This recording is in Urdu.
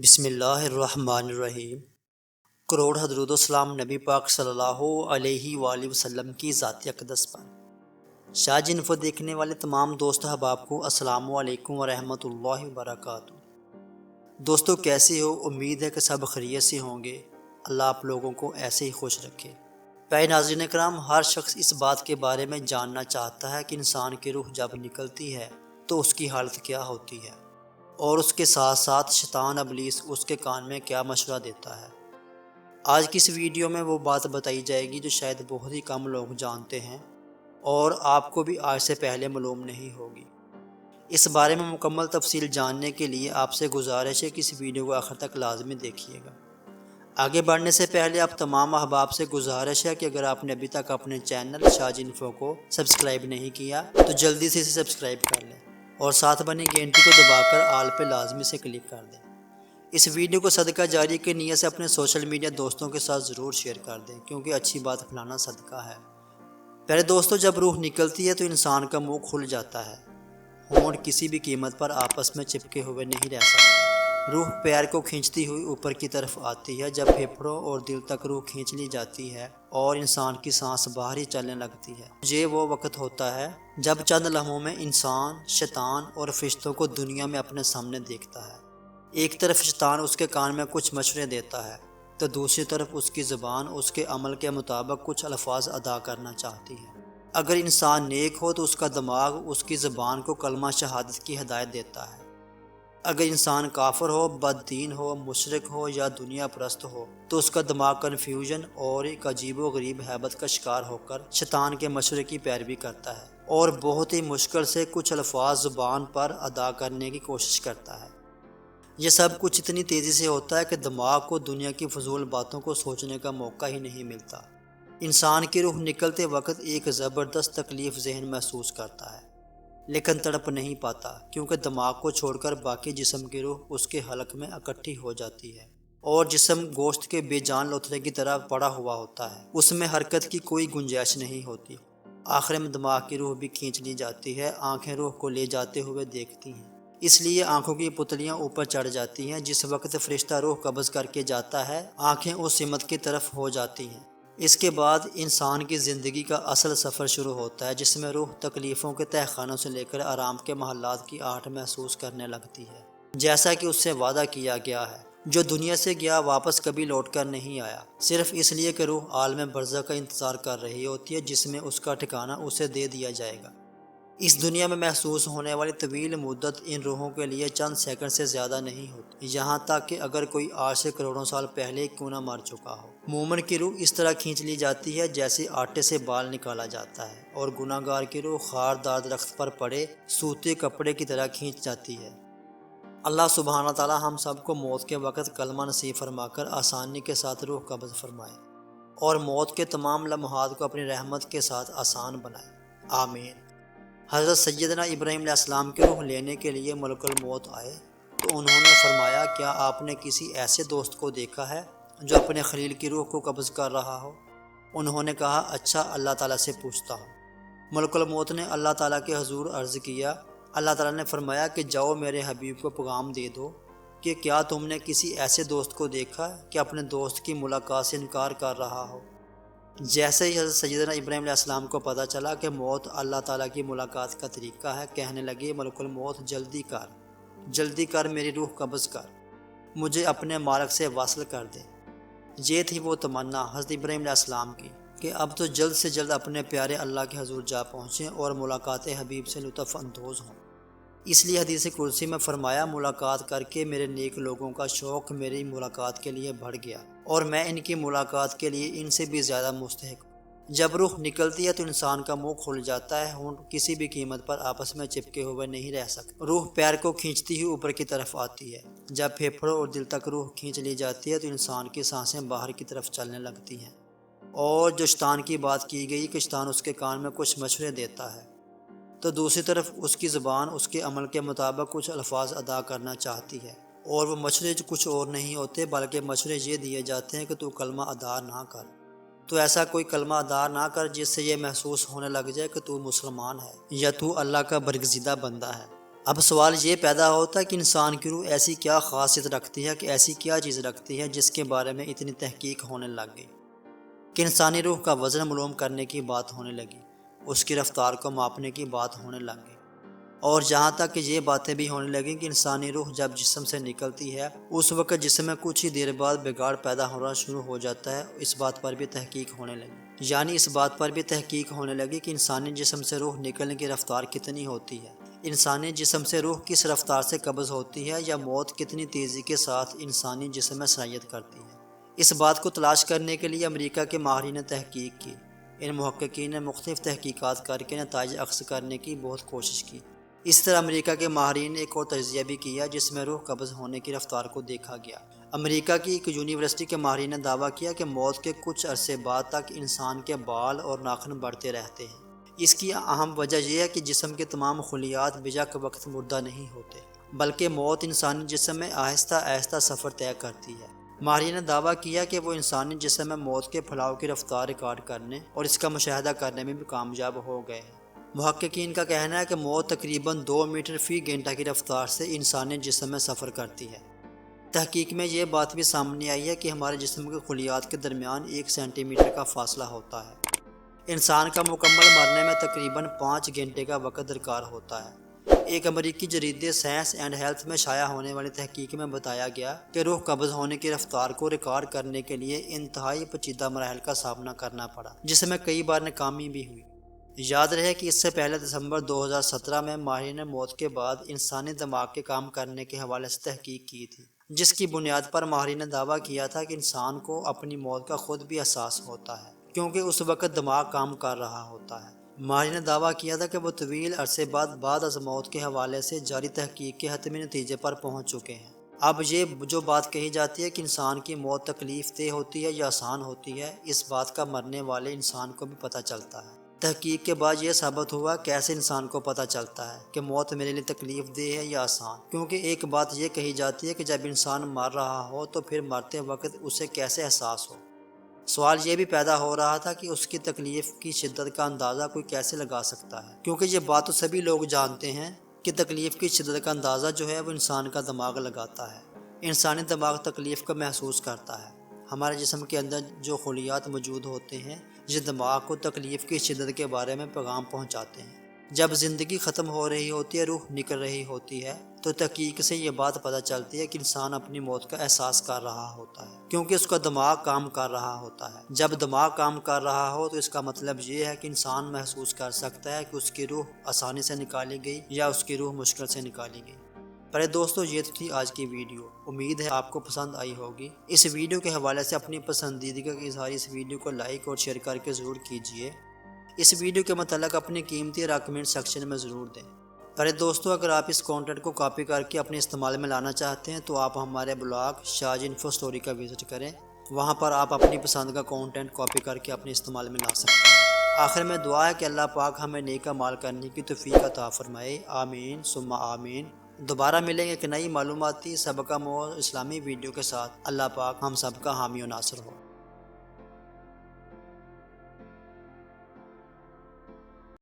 بسم اللہ الرحمن الرحیم۔ کروڑ حضرت السلام نبی پاک صلی اللہ علیہ وآلہ وسلم کی ذات اقدس پر۔ شاہ جی انفو دیکھنے والے تمام دوست احباب کو السلام علیکم ورحمۃ اللہ وبرکاتہ۔ دوستو کیسے ہو؟ امید ہے کہ سب خیریت سے ہوں گے۔ اللہ آپ لوگوں کو ایسے ہی خوش رکھے۔ پیارے ناظرین کرام، ہر شخص اس بات کے بارے میں جاننا چاہتا ہے کہ انسان کی روح جب نکلتی ہے تو اس کی حالت کیا ہوتی ہے، اور اس کے ساتھ ساتھ شیطان ابلیس اس کے کان میں کیا مشورہ دیتا ہے۔ آج کی اس ویڈیو میں وہ بات بتائی جائے گی جو شاید بہت ہی کم لوگ جانتے ہیں اور آپ کو بھی آج سے پہلے معلوم نہیں ہوگی۔ اس بارے میں مکمل تفصیل جاننے کے لیے آپ سے گزارش ہے کہ اس ویڈیو کو آخر تک لازمی دیکھیے گا۔ آگے بڑھنے سے پہلے آپ تمام احباب سے گزارش ہے کہ اگر آپ نے ابھی تک اپنے چینل شاہ جی انفو کو سبسکرائب نہیں کیا تو جلدی سے اسے سبسکرائب کر لیں اور ساتھ بنی گھنٹی کو دبا کر آل پہ لازمی سے کلک کر دیں۔ اس ویڈیو کو صدقہ جاری کی نیت سے اپنے سوشل میڈیا دوستوں کے ساتھ ضرور شیئر کر دیں، کیونکہ اچھی بات پھیلانا صدقہ ہے۔ پہلے دوستوں، جب روح نکلتی ہے تو انسان کا منہ کھل جاتا ہے۔ ہونٹ کسی بھی قیمت پر آپس میں چپکے ہوئے نہیں رہ سکتے۔ روح پیر کو کھینچتی ہوئی اوپر کی طرف آتی ہے۔ جب پھیپھڑوں اور دل تک روح کھینچ لی جاتی ہے اور انسان کی سانس باہر ہی چلنے لگتی ہے، یہ وہ وقت ہوتا ہے جب چند لمحوں میں انسان شیطان اور فرشتوں کو دنیا میں اپنے سامنے دیکھتا ہے۔ ایک طرف شیطان اس کے کان میں کچھ مشورے دیتا ہے تو دوسری طرف اس کی زبان اس کے عمل کے مطابق کچھ الفاظ ادا کرنا چاہتی ہے۔ اگر انسان نیک ہو تو اس کا دماغ اس کی زبان کو کلمہ شہادت کی ہدایت دیتا ہے۔ اگر انسان کافر ہو، بد دین ہو، مشرک ہو یا دنیا پرست ہو تو اس کا دماغ کنفیوژن اور ایک عجیب و غریب ہیبت کا شکار ہو کر شیطان کے مشورے کی پیروی کرتا ہے اور بہت ہی مشکل سے کچھ الفاظ زبان پر ادا کرنے کی کوشش کرتا ہے۔ یہ سب کچھ اتنی تیزی سے ہوتا ہے کہ دماغ کو دنیا کی فضول باتوں کو سوچنے کا موقع ہی نہیں ملتا۔ انسان کی روح نکلتے وقت ایک زبردست تکلیف ذہن محسوس کرتا ہے، لیکن تڑپ نہیں پاتا، کیونکہ دماغ کو چھوڑ کر باقی جسم کی روح اس کے حلق میں اکٹھی ہو جاتی ہے اور جسم گوشت کے بے جان لوتھڑے کی طرح پڑا ہوا ہوتا ہے۔ اس میں حرکت کی کوئی گنجائش نہیں ہوتی۔ آخر میں دماغ کی روح بھی کھینچ لی جاتی ہے۔ آنکھیں روح کو لے جاتے ہوئے دیکھتی ہیں، اس لیے آنکھوں کی پتلیاں اوپر چڑھ جاتی ہیں۔ جس وقت فرشتہ روح قبض کر کے جاتا ہے، آنکھیں اس سمت کی طرف ہو جاتی ہیں۔ اس کے بعد انسان کی زندگی کا اصل سفر شروع ہوتا ہے، جس میں روح تکلیفوں کے تہہ خانوں سے لے کر آرام کے محلات کی آہٹ محسوس کرنے لگتی ہے، جیسا کہ اس سے وعدہ کیا گیا ہے۔ جو دنیا سے گیا واپس کبھی لوٹ کر نہیں آیا، صرف اس لیے کہ روح عالم برزخ کا انتظار کر رہی ہوتی ہے، جس میں اس کا ٹھکانہ اسے دے دیا جائے گا۔ اس دنیا میں محسوس ہونے والی طویل مدت ان روحوں کے لیے چند سیکنڈ سے زیادہ نہیں ہوتی، یہاں تک کہ اگر کوئی آج سے کروڑوں سال پہلے کیوں نہ مر چکا ہو۔ مومن کی روح اس طرح کھینچ لی جاتی ہے جیسے آٹے سے بال نکالا جاتا ہے، اور گناہ گار کی روح خاردار درخت پر پڑے سوتے کپڑے کی طرح کھینچ جاتی ہے۔ اللہ سبحانہ تعالی ہم سب کو موت کے وقت کلمہ نصیب فرما کر آسانی کے ساتھ روح قبض فرمائے اور موت کے تمام لمحات کو اپنی رحمت کے ساتھ آسان بنائے، آمین۔ حضرت سیدنا ابراہیم علیہ السلام کی روح لینے کے لیے ملک الموت آئے تو انہوں نے فرمایا، کیا آپ نے کسی ایسے دوست کو دیکھا ہے جو اپنے خلیل کی روح کو قبض کر رہا ہو؟ انہوں نے کہا، اچھا، اللہ تعالیٰ سے پوچھتا ہوں۔ ملک الموت نے اللہ تعالیٰ کے حضور عرض کیا۔ اللہ تعالیٰ نے فرمایا کہ جاؤ میرے حبیب کو پیغام دے دو کہ کیا تم نے کسی ایسے دوست کو دیکھا کہ اپنے دوست کی ملاقات سے انکار کر رہا ہو؟ جیسے ہی حضرت سیدنا ابراہیم علیہ السلام کو پتہ چلا کہ موت اللہ تعالیٰ کی ملاقات کا طریقہ ہے، کہنے لگے، ملک الموت جلدی کر میری روح قبض کر، مجھے اپنے مالک سے واصل کر دے۔ یہ تھی وہ تمنا حضرت ابراہیم علیہ السلام کی کہ اب تو جلد سے جلد اپنے پیارے اللہ کے حضور جا پہنچیں اور ملاقات حبیب سے لطف اندوز ہوں۔ اس لیے حدیث قدسی میں فرمایا، ملاقات کر کے میرے نیک لوگوں کا شوق میری ملاقات کے لیے بڑھ گیا اور میں ان کی ملاقات کے لیے ان سے بھی زیادہ مستحق ہوں۔ جب روح نکلتی ہے تو انسان کا منہ کھل جاتا ہے، ہونٹ کسی بھی قیمت پر آپس میں چپکے ہوئے نہیں رہ سکتے۔ روح پیر کو کھینچتی ہوئی اوپر کی طرف آتی ہے۔ جب پھیپھڑوں اور دل تک روح کھینچ لی جاتی ہے تو انسان کی سانسیں باہر کی طرف چلنے لگتی ہیں، اور جو شیطان کی بات کی گئی کہ شیطان اس کے کان میں کچھ مشورے دیتا ہے تو دوسری طرف اس کی زبان اس کے عمل کے مطابق کچھ الفاظ ادا کرنا چاہتی ہے، اور وہ مشورے کچھ اور نہیں ہوتے بلکہ مشورے یہ دیے جاتے ہیں کہ تو کلمہ ادا نہ کر، تو ایسا کوئی کلمہ ادا نہ کر جس سے یہ محسوس ہونے لگ جائے کہ تو مسلمان ہے یا تو اللہ کا برگزیدہ بندہ ہے۔ اب سوال یہ پیدا ہوتا ہے کہ انسان کی روح ایسی کیا خاصیت رکھتی ہے، کہ ایسی کیا چیز رکھتی ہے جس کے بارے میں اتنی تحقیق ہونے لگ گئی، کہ انسانی روح کا وزن معلوم کرنے کی بات ہونے لگی، اس کی رفتار کو ماپنے کی بات ہونے لگ گئی، اور جہاں تک کہ یہ باتیں بھی ہونے لگیں کہ انسانی روح جب جسم سے نکلتی ہے اس وقت جسم میں کچھ ہی دیر بعد بگاڑ پیدا ہونا شروع ہو جاتا ہے، اس بات پر بھی تحقیق ہونے لگی۔ یعنی اس بات پر بھی تحقیق ہونے لگی کہ انسانی جسم سے روح نکلنے کی رفتار کتنی ہوتی ہے، انسانی جسم سے روح کس رفتار سے قبض ہوتی ہے، یا موت کتنی تیزی کے ساتھ انسانی جسم میں سرایت کرتی ہے۔ اس بات کو تلاش کرنے کے لیے امریکہ کے ماہرین نے تحقیق کی۔ ان محققین نے مختلف تحقیقات کر کے نتائج اخذ کرنے کی بہت کوشش کی۔ اس طرح امریکہ کے ماہرین نے ایک اور تجزیہ بھی کیا جس میں روح قبض ہونے کی رفتار کو دیکھا گیا۔ امریکہ کی ایک یونیورسٹی کے ماہرین نے دعویٰ کیا کہ موت کے کچھ عرصے بعد تک انسان کے بال اور ناخن بڑھتے رہتے ہیں۔ اس کی اہم وجہ یہ ہے کہ جسم کے تمام خلیات بیجک وقت مردہ نہیں ہوتے، بلکہ موت انسانی جسم میں آہستہ آہستہ سفر طے کرتی ہے۔ ماہرین نے دعویٰ کیا کہ وہ انسانی جسم میں موت کے پھیلاؤ کی رفتار ریکارڈ کرنے اور اس کا مشاہدہ کرنے میں بھی کامیاب ہو گئے ہیں۔ محققین کا کہنا ہے کہ موت تقریباً 2 میٹر فی گھنٹہ کی رفتار سے انسانی جسم میں سفر کرتی ہے۔ تحقیق میں یہ بات بھی سامنے آئی ہے کہ ہمارے جسم کے خلیات کے درمیان 1 سینٹی میٹر کا فاصلہ ہوتا ہے۔ انسان کا مکمل مرنے میں تقریباً 5 گھنٹے کا وقت درکار ہوتا ہے۔ ایک امریکی جریدے سائنس اینڈ ہیلتھ میں شائع ہونے والی تحقیق میں بتایا گیا کہ روح قبض ہونے کی رفتار کو ریکارڈ کرنے کے لیے انتہائی پیچیدہ مراحل کا سامنا کرنا پڑا، جس میں کئی بار ناکامی بھی ہوئی۔ یاد رہے کہ اس سے پہلے دسمبر 2017 میں ماہرین نے موت کے بعد انسانی دماغ کے کام کرنے کے حوالے سے تحقیق کی تھی، جس کی بنیاد پر ماہرین نے دعویٰ کیا تھا کہ انسان کو اپنی موت کا خود بھی احساس ہوتا ہے، کیونکہ اس وقت دماغ کام کر رہا ہوتا ہے۔ ماہرین نے دعویٰ کیا تھا کہ وہ طویل عرصے بعد از موت کے حوالے سے جاری تحقیق کے حتمی نتیجے پر پہنچ چکے ہیں۔ اب یہ جو بات کہی جاتی ہے کہ انسان کی موت تکلیف دہ ہوتی ہے یا آسان ہوتی ہے، اس بات کا مرنے والے انسان کو بھی پتہ چلتا ہے۔ تحقیق کے بعد یہ ثابت ہوا کیسے انسان کو پتہ چلتا ہے کہ موت میرے لیے تکلیف دہ ہے یا آسان، کیونکہ ایک بات یہ کہی جاتی ہے کہ جب انسان مر رہا ہو تو پھر مرتے وقت اسے کیسے احساس ہو۔ سوال یہ بھی پیدا ہو رہا تھا کہ اس کی تکلیف کی شدت کا اندازہ کوئی کیسے لگا سکتا ہے، کیونکہ یہ بات تو سبھی لوگ جانتے ہیں کہ تکلیف کی شدت کا اندازہ جو ہے وہ انسان کا دماغ لگاتا ہے۔ انسانی دماغ تکلیف کو محسوس کرتا ہے۔ ہمارے جسم کے اندر جو خلیات موجود ہوتے ہیں یہ دماغ کو تکلیف کی شدت کے بارے میں پیغام پہنچاتے ہیں۔ جب زندگی ختم ہو رہی ہوتی ہے، روح نکل رہی ہوتی ہے، تو تحقیق سے یہ بات پتہ چلتی ہے کہ انسان اپنی موت کا احساس کر رہا ہوتا ہے، کیونکہ اس کا دماغ کام کر رہا ہوتا ہے۔ جب دماغ کام کر رہا ہو تو اس کا مطلب یہ ہے کہ انسان محسوس کر سکتا ہے کہ اس کی روح آسانی سے نکالی گئی یا اس کی روح مشکل سے نکالی گئی۔ پہلے دوستو، یہ تو تھی آج کی ویڈیو، امید ہے آپ کو پسند آئی ہوگی۔ اس ویڈیو کے حوالے سے اپنی پسندیدگی کا اظہار اس ویڈیو کو لائک اور شیئر کر کے ضرور کیجئے۔ اس ویڈیو کے متعلق اپنی قیمتی رائے کمنٹ سیکشن میں ضرور دیں۔ پہلے دوستو، اگر آپ اس کانٹینٹ کو کاپی کر کے اپنے استعمال میں لانا چاہتے ہیں تو آپ ہمارے بلاگ شاج انفو اسٹوری کا وزٹ کریں، وہاں پر آپ اپنی پسند کا کانٹینٹ کاپی کر کے اپنے استعمال میں لا سکتے ہیں۔ آخر میں دعا ہے کہ اللہ پاک ہمیں نیک اعمال کرنے کی توفیق عطا فرمائے، آمین ثم آمین۔ دوبارہ ملیں گے ایک نئی معلوماتی سبقہ مور اسلامی ویڈیو کے ساتھ۔ اللہ پاک ہم سب کا حامی و ناصر ہو۔